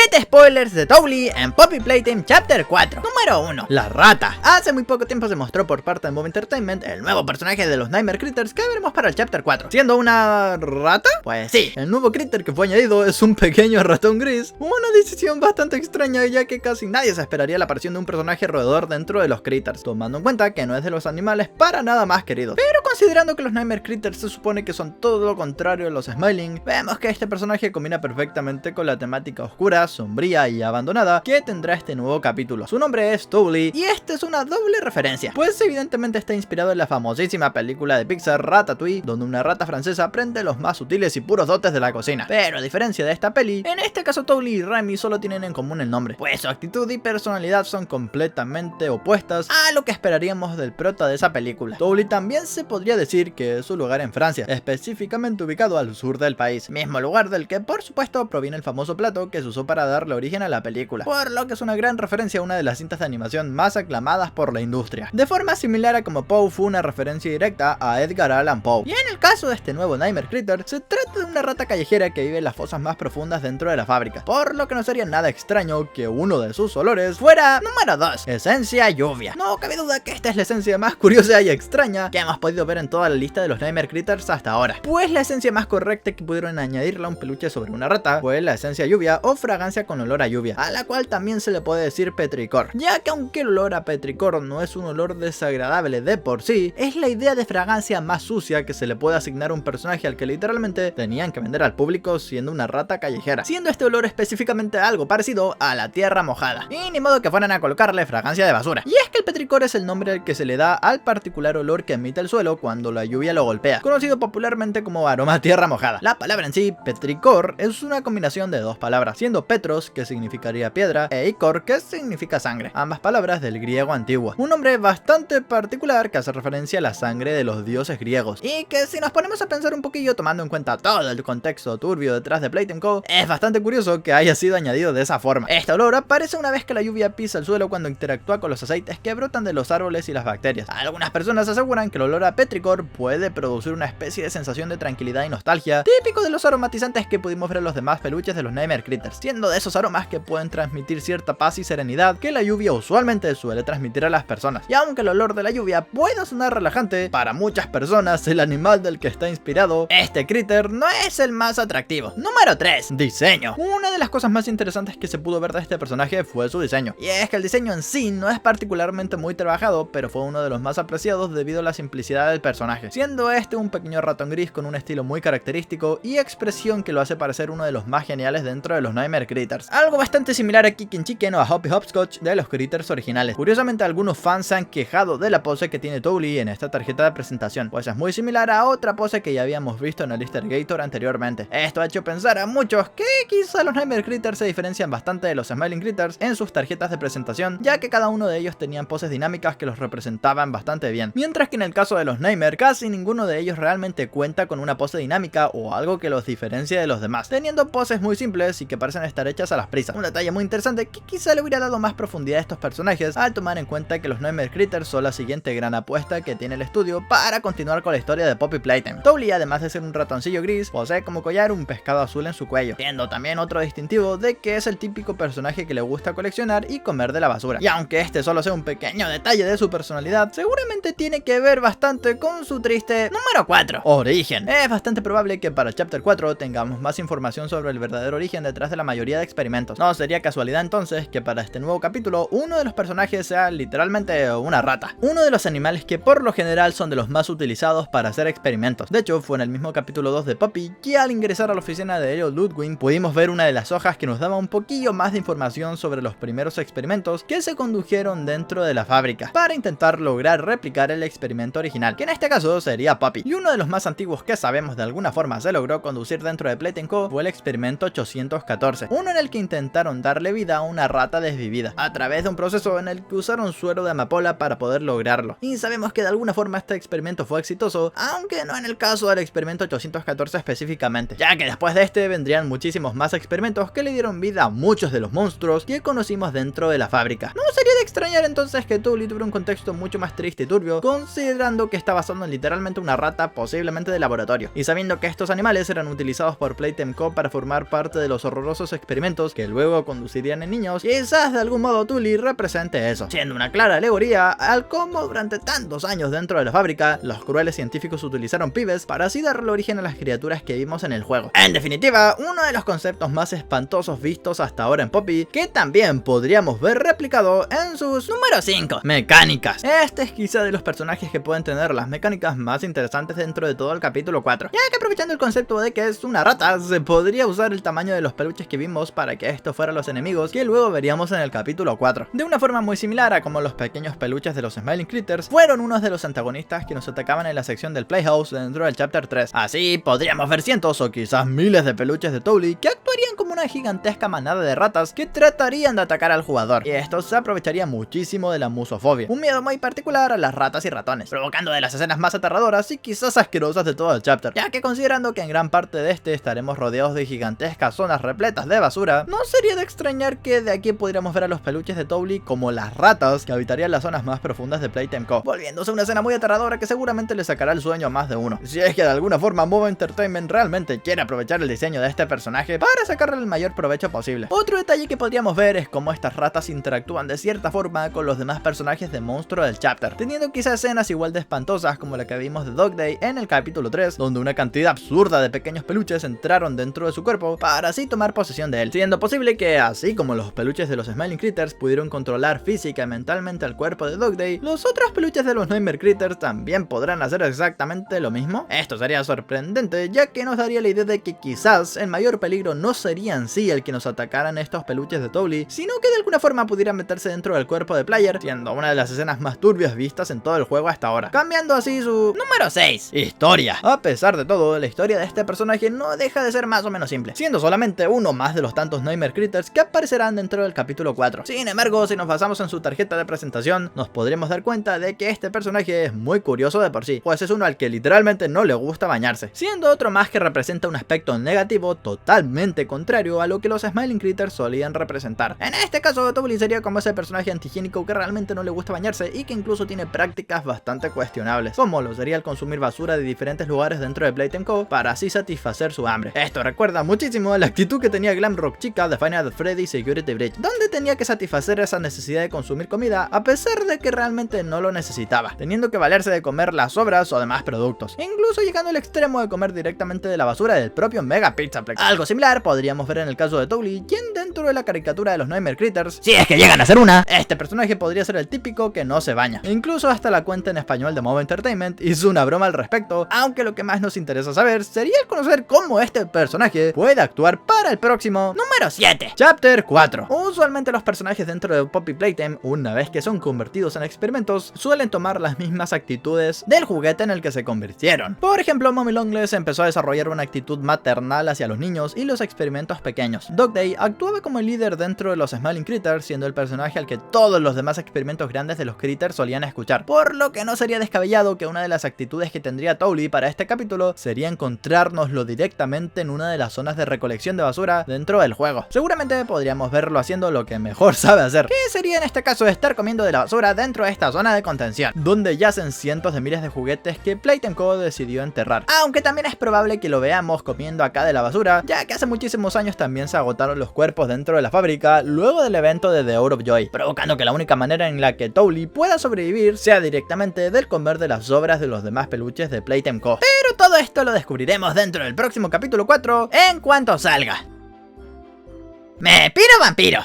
7 spoilers de Towelie en Poppy Playtime Chapter 4. Número 1. La rata. Hace muy poco tiempo se mostró por parte de Boom Entertainment el nuevo personaje de los Nightmare Critters que veremos para el Chapter 4. ¿Siendo una rata? Pues sí, el nuevo critter que fue añadido es un pequeño ratón gris. Una decisión bastante extraña, ya que casi nadie se esperaría la aparición de un personaje roedor dentro de los Critters, tomando en cuenta que no es de los animales para nada más queridos. Pero considerando que los Nightmare Critters se supone que son todo lo contrario a los Smiling, vemos que este personaje combina perfectamente con la temática oscura, sombría y abandonada que tendrá este nuevo capítulo. Su nombre es Towelie y esta es una doble referencia, pues evidentemente está inspirado en la famosísima película de Pixar Ratatouille, donde una rata francesa aprende los más sutiles y puros dotes de la cocina. Pero a diferencia de esta peli, en este caso Towelie y Remy solo tienen en común el nombre, pues su actitud y personalidad son completamente opuestas a lo que esperaríamos del prota de esa película. Towelie también se podría decir que es su lugar en Francia, específicamente ubicado al sur del país, mismo lugar del que por supuesto proviene el famoso plato que se usó para darle origen a la película, por lo que es una gran referencia a una de las cintas de animación más aclamadas por la industria. De forma similar a como Poe fue una referencia directa a Edgar Allan Poe. Y en el caso de este nuevo Nightmare Critter, se trata de una rata callejera que vive en las fosas más profundas dentro de la fábrica, por lo que no sería nada extraño que uno de sus olores fuera número 2, esencia lluvia. No cabe duda que esta es la esencia más curiosa y extraña que hemos podido ver en toda la lista de los Nightmare Critters hasta ahora, pues la esencia más correcta que pudieron añadirle a un peluche sobre una rata fue la esencia lluvia o fragancia con olor a lluvia, a la cual también se le puede decir petricor, ya que aunque el olor a petricor no es un olor desagradable de por sí, es la idea de fragancia más sucia que se le puede asignar a un personaje al que literalmente tenían que vender al público siendo una rata callejera, siendo este olor específicamente algo parecido a la tierra mojada, y ni modo que fueran a colocarle fragancia de basura. Y es que el petricor es el nombre al que se le da al particular olor que emite el suelo cuando la lluvia lo golpea, conocido popularmente como aroma a tierra mojada. La palabra en sí, petricor, es una combinación de dos palabras, siendo petros, que significaría piedra, e icor, que significa sangre, ambas palabras del griego antiguo. Un nombre bastante particular que hace referencia a la sangre de los dioses griegos, y que si nos ponemos a pensar un poquillo tomando en cuenta todo el contexto turbio detrás de Playtime Co, es bastante curioso que haya sido añadido de esa forma. Este olor aparece una vez que la lluvia pisa el suelo cuando interactúa con los aceites que brotan de los árboles y las bacterias. Algunas personas aseguran que el olor a petricor puede producir una especie de sensación de tranquilidad y nostalgia, típico de los aromatizantes que pudimos ver en los demás peluches de los Nightmare Critters, siendo de esos aromas que pueden transmitir cierta paz y serenidad que la lluvia usualmente suele transmitir a las personas. Y aunque el olor de la lluvia pueda sonar relajante, para muchas personas el animal del que está inspirado, este critter no es el más atractivo. Número 3. Diseño. Una de las cosas más interesantes que se pudo ver de este personaje fue su diseño, y es que el diseño en sí no es particularmente muy trabajado, pero fue uno de los más apreciados debido a la simplicidad del personaje, siendo este un pequeño ratón gris con un estilo muy característico y expresión que lo hace parecer uno de los más geniales dentro de los Nightmare Critters, algo bastante similar a Kickin' Chicken o a Hoppy Hopscotch de los Critters originales. Curiosamente, algunos fans se han quejado de la pose que tiene Towelie en esta tarjeta de presentación, pues es muy similar a otra pose que ya habíamos visto en el Easter Gator anteriormente. Esto ha hecho pensar a muchos que quizá los Nightmare Critters se diferencian bastante de los Smiling Critters en sus tarjetas de presentación, ya que cada uno de ellos tenían poses dinámicas que los representaban bastante bien, mientras que en el caso de los Nightmare casi ninguno de ellos realmente cuenta con una pose dinámica o algo que los diferencie de los demás, teniendo poses muy simples y que parecen estar hechas a las prisas. Un detalle muy interesante que quizá le hubiera dado más profundidad a estos personajes al tomar en cuenta que los Nightmare Critters son la siguiente gran apuesta que tiene el estudio para continuar con la historia de Poppy Playtime. Towelie, además de ser un ratoncillo gris, posee como collar un pescado azul en su cuello, siendo también otro distintivo de que es el típico personaje que le gusta coleccionar y comer de la basura. Y aunque este solo sea un pequeño detalle de su personalidad, seguramente tiene que ver bastante con su triste número 4, origen. Es bastante probable que para Chapter 4 tengamos más información sobre el verdadero origen detrás de la mayoría de experimentos. No sería casualidad entonces que para este nuevo capítulo uno de los personajes sea literalmente una rata, uno de los animales que por lo general son de los más utilizados para hacer experimentos. De hecho, fue en el mismo capítulo 2 de Poppy que al ingresar a la oficina de Elliot Ludwig pudimos ver una de las hojas que nos daba un poquillo más de información sobre los primeros experimentos que se condujeron dentro de la fábrica para intentar lograr replicar el experimento original, que en este caso sería Poppy. Y uno de los más antiguos que sabemos de alguna forma se logró conducir dentro de Playtime Co fue el experimento 814, uno en el que intentaron darle vida a una rata desvivida a través de un proceso en el que usaron suero de amapola para poder lograrlo. Y sabemos que de alguna forma este experimento fue exitoso, aunque no en el caso del experimento 814 específicamente, ya que después de este vendrían muchísimos más experimentos que le dieron vida a muchos de los monstruos que conocimos dentro de la fábrica. No sería de extrañar entonces que Towelie tuviera un contexto mucho más triste y turbio, considerando que está basado en literalmente una rata posiblemente de laboratorio, y sabiendo que estos animales eran utilizados por Playtime Co para formar parte de los horrorosos experimentos experimentos que luego conducirían en niños, quizás de algún modo Tully represente eso, siendo una clara alegoría al cómo durante tantos años dentro de la fábrica, los crueles científicos utilizaron pibes para así darle origen a las criaturas que vimos en el juego. En definitiva, uno de los conceptos más espantosos vistos hasta ahora en Poppy, que también podríamos ver replicado en sus número 5, mecánicas. Este es quizá de los personajes que pueden tener las mecánicas más interesantes dentro de todo el capítulo 4, ya que aprovechando el concepto de que es una rata, se podría usar el tamaño de los peluches que vimos para que estos fueran los enemigos que luego veríamos en el capítulo 4, de una forma muy similar a como los pequeños peluches de los Smiling Critters fueron unos de los antagonistas que nos atacaban en la sección del Playhouse dentro del Chapter 3. Así podríamos ver cientos o quizás miles de peluches de Towelie que actuarían como una gigantesca manada de ratas que tratarían de atacar al jugador, y esto se aprovecharía muchísimo de la musofobia, un miedo muy particular a las ratas y ratones, provocando de las escenas más aterradoras y quizás asquerosas de todo el chapter, ya que considerando que en gran parte de este estaremos rodeados de gigantescas zonas repletas de basura, no sería de extrañar que de aquí podríamos ver a los peluches de Towelie como las ratas que habitarían las zonas más profundas de Playtime Co, volviéndose una escena muy aterradora que seguramente le sacará el sueño a más de uno, si es que de alguna forma Momo Entertainment realmente quiere aprovechar el diseño de este personaje para sacarle el mayor provecho posible. Otro detalle que podríamos ver es cómo estas ratas interactúan de cierta forma con los demás personajes de monstruo del chapter, teniendo quizás escenas igual de espantosas como la que vimos de Dog Day en el capítulo 3, donde una cantidad absurda de pequeños peluches entraron dentro de su cuerpo para así tomar posesión de él, siendo posible que así como los peluches de los Smiling Critters pudieron controlar física y mentalmente al cuerpo de Dog Day, los otros peluches de los Nightmare Critters también podrán hacer exactamente lo mismo. Esto sería sorprendente, ya que nos daría la idea de que quizás el mayor peligro no sería en sí el que nos atacaran estos peluches de Towelie, sino que de alguna forma pudieran meterse dentro del cuerpo de Player, siendo una de las escenas más turbias vistas en todo el juego hasta ahora, cambiando así su número 6, historia. A pesar de todo, la historia de este personaje no deja de ser más o menos simple, siendo solamente uno más de los tantos Nightmare Critters que aparecerán dentro del capítulo 4. Sin embargo, si nos basamos en su tarjeta de presentación, nos podremos dar cuenta de que este personaje es muy curioso de por sí, pues es uno al que literalmente no le gusta bañarse, siendo otro más que representa un aspecto negativo totalmente contrario a lo que los Smiling Critters solían representar. En este caso, Towelie sería como ese personaje antihigiénico que realmente no le gusta bañarse y que incluso tiene prácticas bastante cuestionables, como lo sería el consumir basura de diferentes lugares dentro de Playtime Co para así satisfacer su hambre. Esto recuerda muchísimo a la actitud que tenía Glam Rock Chica de Final Freddy Security Breach, donde tenía que satisfacer esa necesidad de consumir comida a pesar de que realmente no lo necesitaba, teniendo que valerse de comer las sobras o demás productos, incluso llegando al extremo de comer directamente de la basura del propio Mega Pizzaplex. Algo similar podríamos ver en el caso de Towelie, quien dentro de la caricatura de los Nightmare Critters, si es que llegan a ser una, este personaje podría ser el típico que no se baña. Incluso hasta la cuenta en español de Momo Entertainment hizo una broma al respecto, aunque lo que más nos interesa saber sería el conocer cómo este personaje puede actuar para el próximo número 7, Chapter 4. Usualmente los personajes dentro de Poppy Playtime, una vez que son convertidos en experimentos, suelen tomar las mismas actitudes del juguete en el que se convirtieron. Por ejemplo, Mommy Longlegs empezó a desarrollar una actitud maternal hacia los niños y los experimentos pequeños. Dog Day actuaba como el líder dentro de los Smiling Critters, siendo el personaje al que todos los demás experimentos grandes de los Critters solían escuchar, por lo que no sería descabellado que una de las actitudes que tendría Towelie para este capítulo sería encontrárnoslo directamente en una de las zonas de recolección de basura dentro del juego. Seguramente podríamos verlo haciendo lo que mejor sabe hacer, que sería en este caso estar comiendo de la basura dentro de esta zona de contención, donde yacen cientos de miles de juguetes que Playtime Co decidió enterrar, aunque también es probable que lo veamos comiendo acá de la basura, ya que hace muchísimos años también se agotaron los cuerpos dentro de la fábrica luego del evento de The Hour of Joy, provocando que la única manera en la que Towelie pueda sobrevivir sea directamente del comer de las sobras de los demás peluches de Playtime Co. Pero todo esto lo descubriremos dentro del próximo capítulo 4 en cuanto salga. ¡Me piro vampiro!